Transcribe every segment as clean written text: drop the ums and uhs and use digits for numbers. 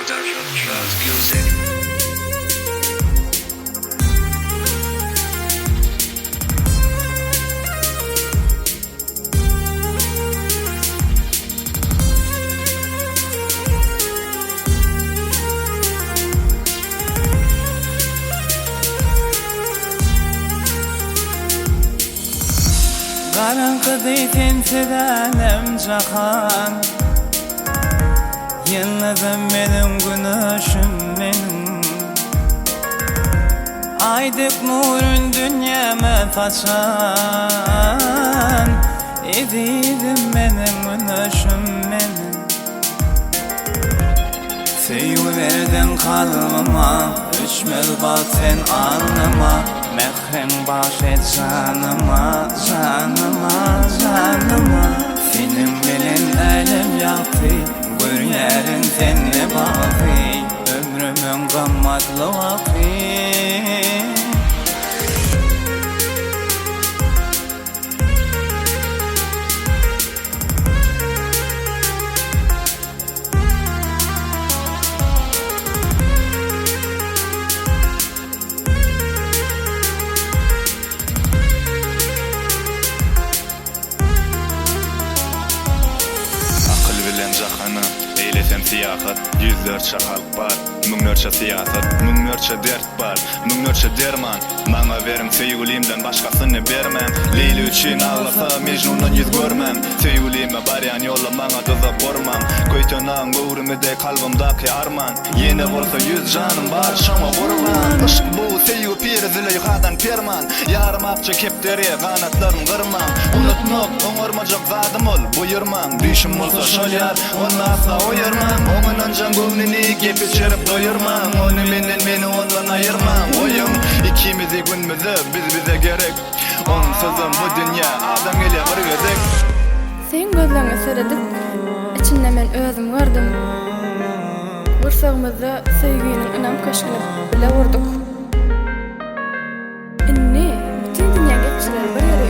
Production Trust Music. Karanlıkta tensedenem cahan, yıllarım benim güneşim benim. Aydık nurun dünyama saçan, edidim benim güneşim benim. Sevgilerdin kalbıma, üçmel bak sen anlama. Mehrin baş et canıma, canıma, canıma. Senin bilin elim yaktı, bir yerin tenle baktı. Ömrümün gammatlı vakti. Cahana eylesem siyahat, yüzlerce halk var, münglerce siyaset, münglerce dert var, münglerce derman. Bana verin sevgilimden başkasını vermem. Leyli için ağlasa Mecnun'dan yüz görmem. Sevgilime barayan yolla bana tuzak vurmam. Koytanağın göğrümüde kalbimdaki arman. Yine olsa yüz canım var şama vurman. Işık bu sevgi pir Züleyha'dan perman. Yarım akça kepteriye kanatlarım kırmam. Unutmak oňarmajak zadım ol buyurmam. Düşüm olsa şolyar onu asla uyarmam. Onun ancan gönlünü gep içerip doyurmam. Onu meni ondan ayırmam. Oyum ikimizi günümüzü bize gerek. Onsuzum bu dünya adam ile bir gözek. Sen gözlerine seyredip içinde men özüm gördüm. Gursagymyzda sevginin önem köşküni bile vurduk. Inni bütün dünya geççiler bir yere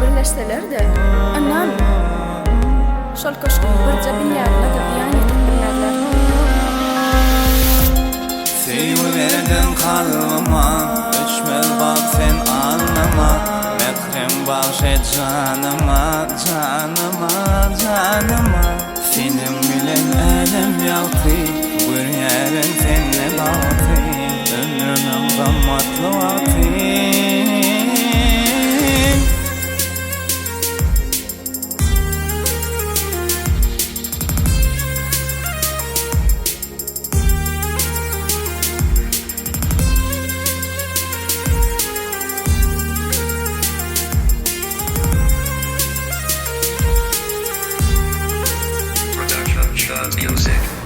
birleşseler de anam şol köşküni birce binyarına da diyan edip bilmezler. Sevgilerdin kalbıma, üçmel bak sen anlama. Mehrin baş et canıma, canıma, canıma. Senin bilen elim yaktı, bir yerin tenle baktı. Ömrümün gammatlı vakti. Production Trust Music.